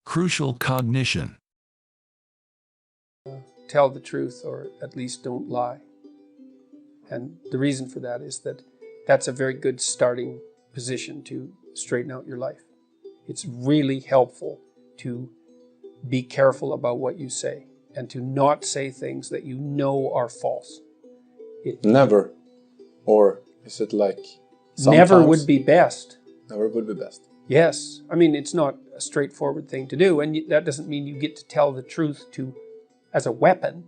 Crucial cognition. Tell the truth, or at least don't lie. And the reason for that is that that's a very good starting position to straighten out your life. It's really helpful to be careful about what you say and to not say things that you know are false. Never. Or is it like sometimes? Never would be best. Never would be best. Yes. I mean, it's not a straightforward thing to do, and that doesn't mean you get to tell the truth as a weapon.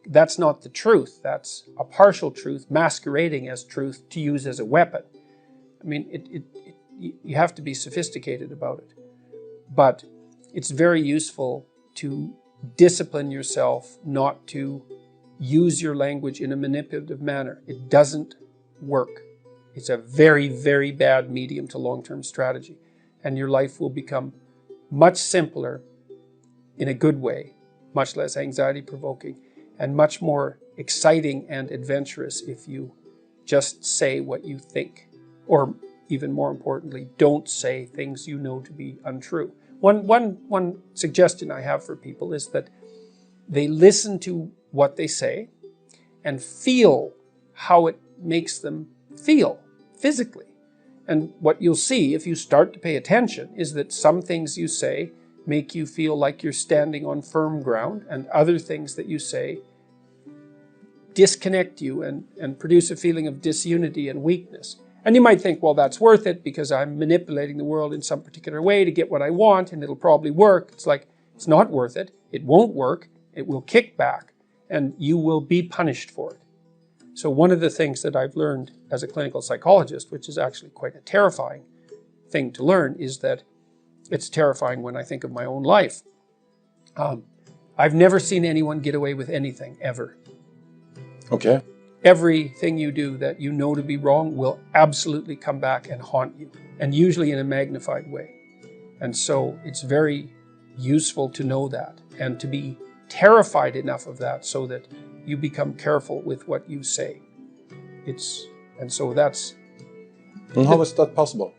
That's not the truth. That's a partial truth masquerading as truth to use as a weapon. I mean, you have to be sophisticated about it. But it's very useful to discipline yourself not to use your language in a manipulative manner. It doesn't work. It's a very, very bad medium to long-term strategy. And your life will become much simpler in a good way, much less anxiety-provoking, and much more exciting and adventurous if you just say what you think. Or even more importantly, don't say things you know to be untrue. One suggestion I have for people is that they listen to what they say and feel how it makes them feel physically. And what you'll see if you start to pay attention is that some things you say make you feel like you're standing on firm ground, and other things that you say disconnect you and produce a feeling of disunity and weakness. And you might think, well, that's worth it because I'm manipulating the world in some particular way to get what I want and it'll probably work. It's like, it's not worth it. It won't work. It will kick back and you will be punished for it. So one of the things that I've learned as a clinical psychologist, which is actually quite a terrifying thing to learn, is that it's terrifying when I think of my own life. I've never seen anyone get away with anything, ever. Okay. Everything you do that you know to be wrong will absolutely come back and haunt you, and usually in a magnified way. And so it's very useful to know that and to be terrified enough of that so that you become careful with what you say. And so that's... And how is that possible?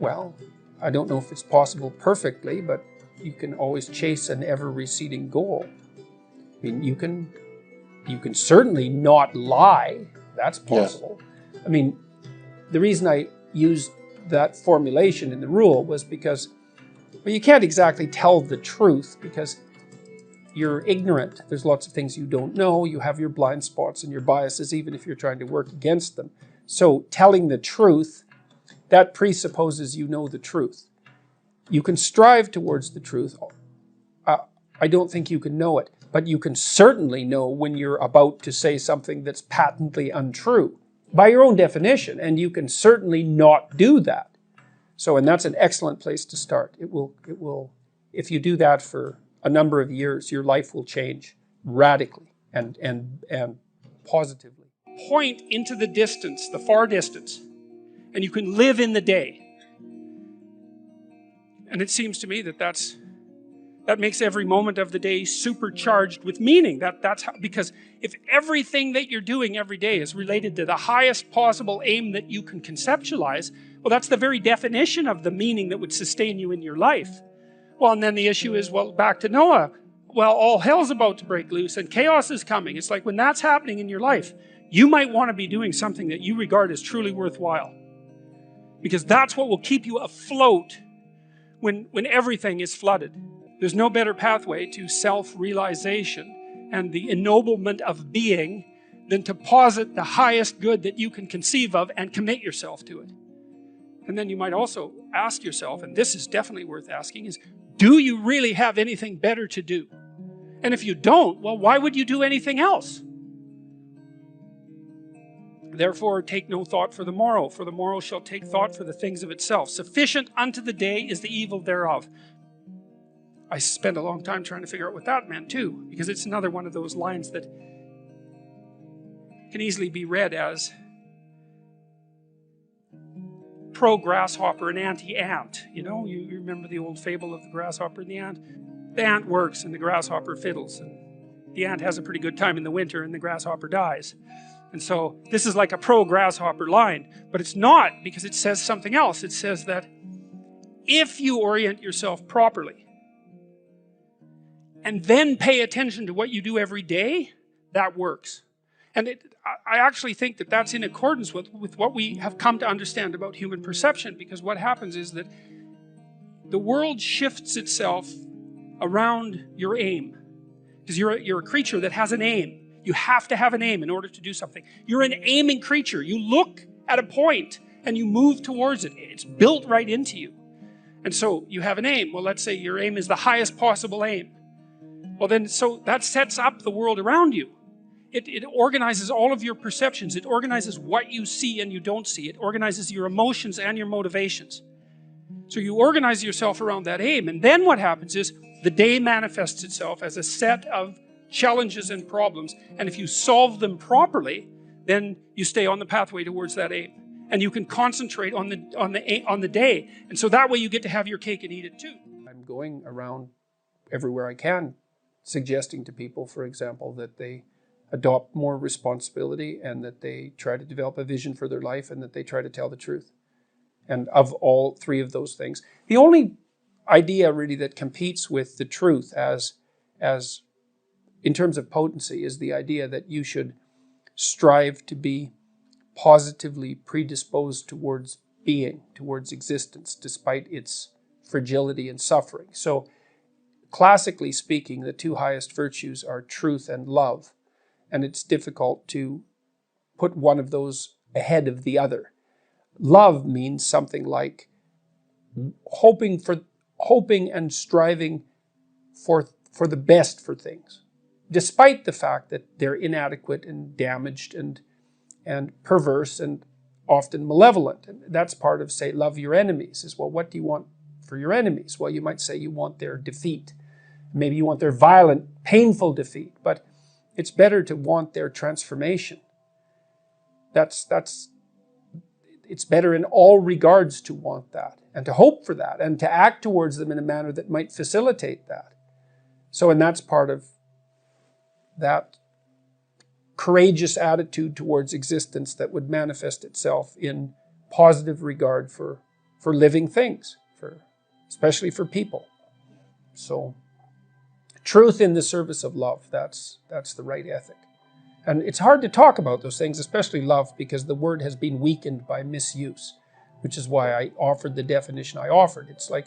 Well, I don't know if it's possible perfectly, but you can always chase an ever-receding goal. I mean, you can certainly not lie. That's possible. Yes. I mean, the reason I used that formulation in the rule was because, well, you can't exactly tell the truth because you're ignorant. There's lots of things you don't know. You have your blind spots and your biases, even if you're trying to work against them. So telling the truth, that presupposes you know the truth. You can strive towards the truth. I don't think you can know it. But you can certainly know when you're about to say something that's patently untrue by your own definition, and you can certainly not do that. So, and that's an excellent place to start. It will, if you do that for a number of years, your life will change radically and positively. Point into the distance, the far distance, and you can live in the day. And it seems to me that that makes every moment of the day supercharged with meaning. That's how, because if everything that you're doing every day is related to the highest possible aim that you can conceptualize, well, that's the very definition of the meaning that would sustain you in your life. Well, and then the issue is, well, back to Noah. Well, all hell's about to break loose and chaos is coming. It's like when that's happening in your life, you might want to be doing something that you regard as truly worthwhile. Because that's what will keep you afloat when everything is flooded. There's no better pathway to self-realization and the ennoblement of being than to posit the highest good that you can conceive of and commit yourself to it. And then you might also ask yourself, and this is definitely worth asking, is do you really have anything better to do? And if you don't, well, why would you do anything else? Therefore, take no thought for the morrow shall take thought for the things of itself. Sufficient unto the day is the evil thereof. I spent a long time trying to figure out what that meant too, because it's another one of those lines that can easily be read as pro-grasshopper and anti-ant. You know, you remember the old fable of the grasshopper and the ant? The ant works and the grasshopper fiddles. And the ant has a pretty good time in the winter and the grasshopper dies. And so this is like a pro-grasshopper line, but it's not, because it says something else. It says that if you orient yourself properly, and then pay attention to what you do every day, that works. And I actually think that that's in accordance with what we have come to understand about human perception, because what happens is that the world shifts itself around your aim. Because you're a creature that has an aim. You have to have an aim in order to do something. You're an aiming creature. You look at a point and you move towards it. It's built right into you. And so you have an aim. Well, let's say your aim is the highest possible aim. Well then, so that sets up the world around you. It organizes all of your perceptions. It organizes what you see and you don't see. It organizes your emotions and your motivations. So you organize yourself around that aim, and then what happens is the day manifests itself as a set of challenges and problems, and if you solve them properly, then you stay on the pathway towards that aim, and you can concentrate on the day, and so that way you get to have your cake and eat it too. I'm going around everywhere I can suggesting to people, for example, that they adopt more responsibility and that they try to develop a vision for their life and that they try to tell the truth. And of all three of those things, the only idea really that competes with the truth as in terms of potency is the idea that you should strive to be positively predisposed towards being, towards existence, despite its fragility and suffering. So classically speaking, the two highest virtues are truth and love, and it's difficult to put one of those ahead of the other. Love means something like hoping and striving for the best for things, despite the fact that they're inadequate and damaged and perverse and often malevolent. And that's part of, say, love your enemies, is, well, what do you want for your enemies? Well, you might say you want their defeat. Maybe you want their violent, painful defeat, but it's better to want their transformation. It's better in all regards to want that and to hope for that and to act towards them in a manner that might facilitate that. So, and that's part of that courageous attitude towards existence that would manifest itself in positive regard for living things, especially for people. So, truth in the service of love, that's the right ethic. And it's hard to talk about those things, especially love, because the word has been weakened by misuse, which is why I offered the definition I offered. It's like,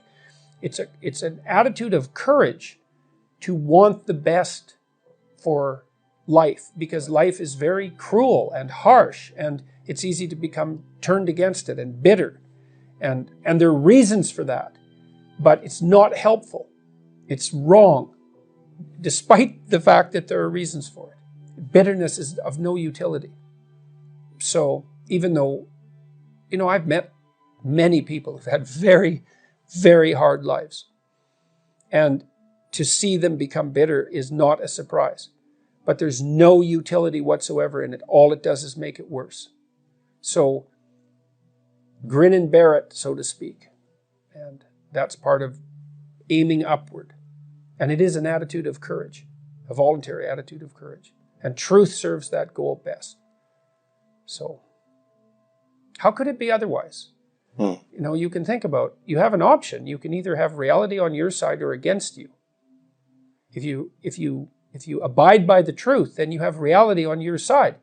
it's an attitude of courage to want the best for life, because life is very cruel and harsh, and it's easy to become turned against it and bitter. And there are reasons for that, but it's not helpful. It's wrong, despite the fact that there are reasons for it. Bitterness is of no utility. So even though, I've met many people who've had very, very hard lives, and to see them become bitter is not a surprise. But there's no utility whatsoever in it. All it does is make it worse. So grin and bear it, so to speak. And that's part of aiming upward. And it is an attitude of courage, a voluntary attitude of courage. And truth serves that goal best. So, how could it be otherwise? You can think about, you have an option. You can either have reality on your side or against you. If you abide by the truth, then you have reality on your side.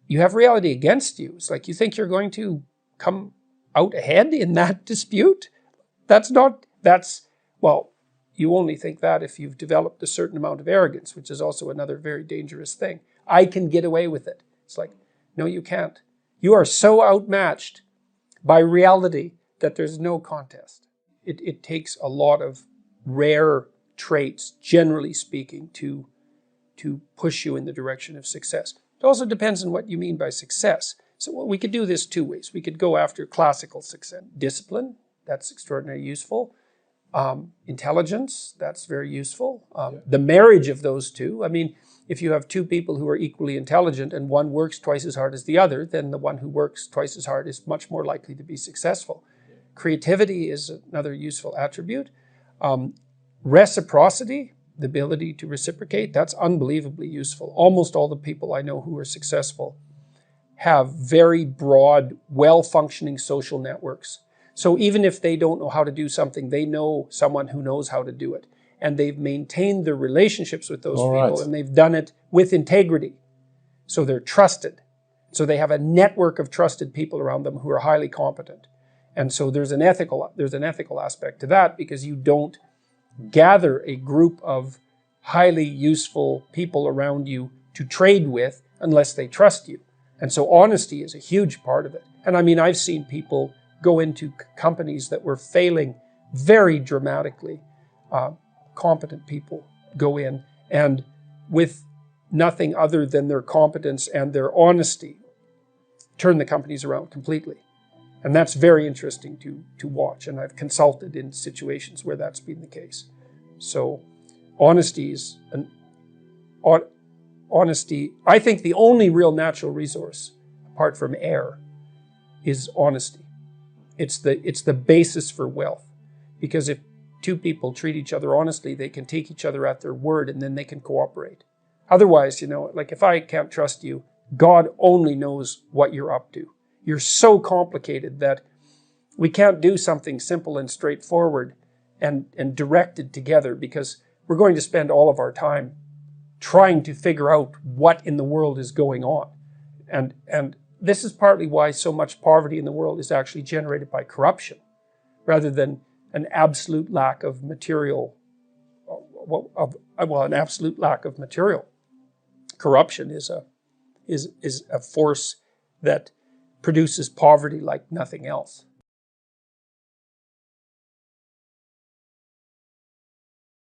You have reality against you. It's like you think you're going to come out ahead in that dispute? You only think that if you've developed a certain amount of arrogance, which is also another very dangerous thing. I can get away with it. It's like, no, you can't. You are so outmatched by reality that there's no contest. It takes a lot of rare traits, generally speaking, to push you in the direction of success. It also depends on what you mean by success. So we could do this two ways. We could go after classical success. Discipline, that's extraordinarily useful. Intelligence, that's very useful. The marriage of those two, if you have two people who are equally intelligent and one works twice as hard as the other, then the one who works twice as hard is much more likely to be successful. Creativity is another useful attribute. Reciprocity, the ability to reciprocate, that's unbelievably useful. Almost all the people I know who are successful have very broad, well-functioning social networks. So even if they don't know how to do something, they know someone who knows how to do it. and they've maintained their relationships with those All people, right. and they've done it with integrity. So they're trusted. So they have a network of trusted people around them who are highly competent. And so there's an ethical aspect to that, because you don't gather a group of highly useful people around you to trade with unless they trust you. And so honesty is a huge part of it. And I mean, I've seen people go into companies that were failing very dramatically. Competent people go in, and with nothing other than their competence and their honesty, turn the companies around completely. And that's very interesting to watch. And I've consulted in situations where that's been the case. So honesty is honesty. I think the only real natural resource, apart from air, is honesty. It's the basis for wealth. Because if two people treat each other honestly, they can take each other at their word, and then they can cooperate. Otherwise, like if I can't trust you, God only knows what you're up to. You're so complicated that we can't do something simple and straightforward and directed together, because we're going to spend all of our time trying to figure out what in the world is going on. And this is partly why so much poverty in the world is actually generated by corruption, rather than an absolute lack of material, an absolute lack of material. Corruption is a force that produces poverty like nothing else.